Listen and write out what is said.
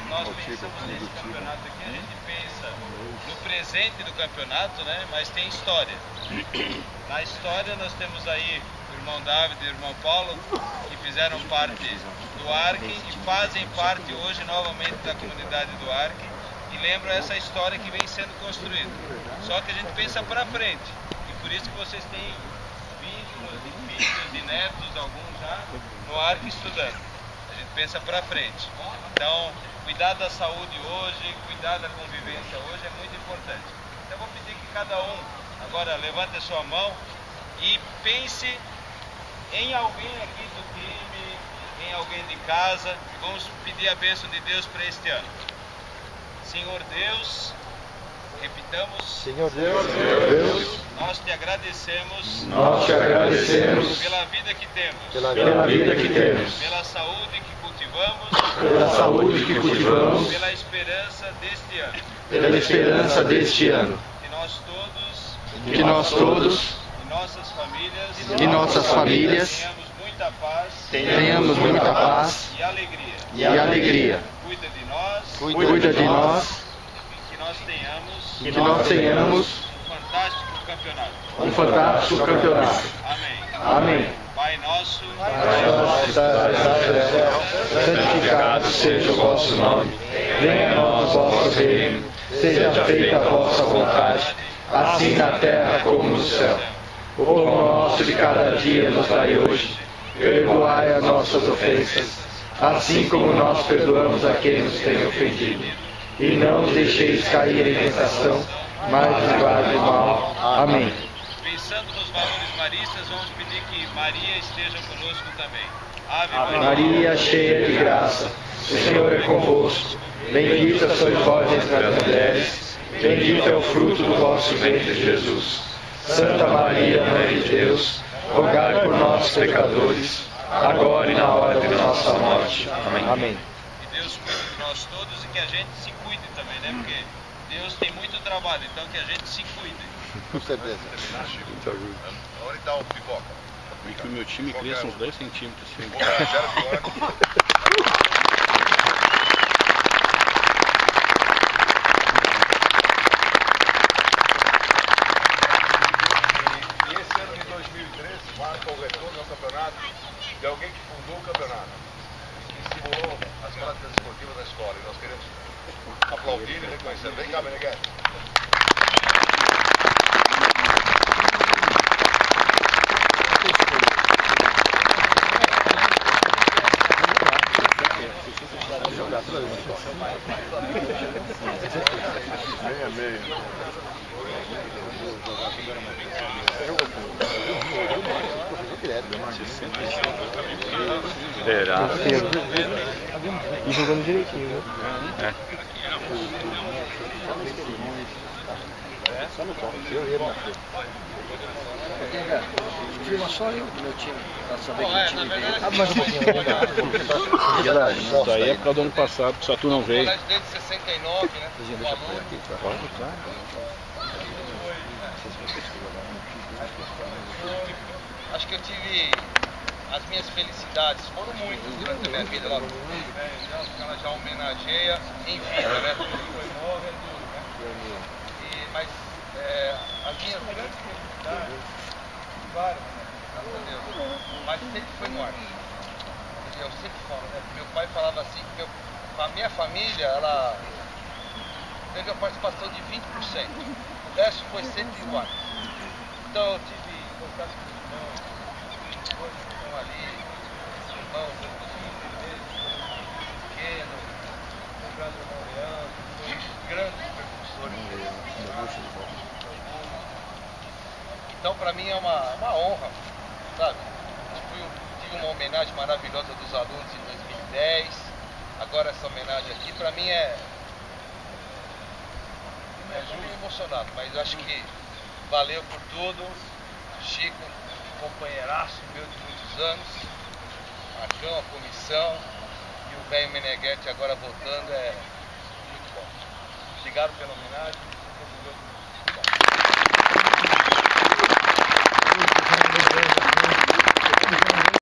Nós pensamos nesse campeonato aqui, a gente pensa no presente do campeonato, né? Mas tem história. Na história nós temos aí o irmão David e o irmão Paulo, que fizeram parte do ARC e fazem parte hoje novamente da comunidade do ARC e lembram essa história que vem sendo construída. Só que a gente pensa para frente e por isso que vocês têm filhos e netos, alguns já, no ARC estudando. A gente pensa para frente. Então, cuidar da saúde hoje, cuidar da convivência hoje é muito importante. Então eu vou pedir que cada um agora levante a sua mão e pense em alguém aqui do time, em alguém de casa. Vamos pedir a bênção de Deus para este ano. Senhor Deus, repitamos. Senhor Deus, nós te agradecemos pela vida que temos, pela saúde que cultivamos, pela esperança deste ano, que nós todos e nossas famílias tenhamos muita paz e alegria. Cuida de nós, que nós tenhamos um fantástico campeonato. Amém. Pai nosso, santificado seja o vosso nome. Venha a nós o vosso reino. Seja feita a vossa vontade, assim na terra como no céu. O pão nosso de cada dia nos dai hoje. Perdoai as nossas ofensas, assim como nós perdoamos a quem nos tem ofendido. E não nos deixeis cair em tentação, mas nos livrai do mal. Amém. Pensando nos valores maristas, vamos pedir que Maria esteja conosco também. Ave Maria, cheia de graça, o Senhor é convosco. Bendita sois vós entre as mulheres, bendito é o fruto do vosso ventre, Jesus. Santa Maria, Mãe de Deus, rogai por nós, pecadores, agora e na hora de nossa morte. Amém. Que Deus cuide de nós todos e que a gente se cuide também, né? Porque Deus tem muito trabalho, então que a gente se cuide. Com certeza. Onde está o pipoca? E que o meu time cresça uns 2 centímetros. Assim. E esse ano de 2013 marca o retorno ao campeonato de alguém que fundou o campeonato, que simulou as práticas esportivas da escola. E nós queremos aplaudir e reconhecer. Vem cá, Meneghete. Meia. Será? E jogando direitinho, né? Só no toque. Eu na frente. Filma só eu do meu time, pra saber que time veio. Abre mais um pouquinho. Isso aí é para do ano passado, que só tu não veio. Desde 69, né? Acho que eu tive as minhas felicidades, foram muitas durante a minha vida lá. Ela já homenageia em vida, né? Mas as minhas grandes felicidades, várias, graças a Deus, mas sempre foi morte. Eu sempre falo, né? Meu pai falava assim, que a minha família, ela teve a participação de 20%. O resto foi sempre igual. Então eu tive contato com os irmãos, coisas que estão ali, irmãos, pequeno, o grande irmão Leandro, grandes percussores. Então para mim é uma honra, sabe? Tive uma homenagem maravilhosa dos alunos em 2010, agora essa homenagem aqui, para mim estou meio emocionado, mas acho que valeu por tudo. Chico, companheiraço meu de muitos anos, Marcão, a comissão e o velho Meneghete agora voltando, é muito bom. Obrigado pela homenagem.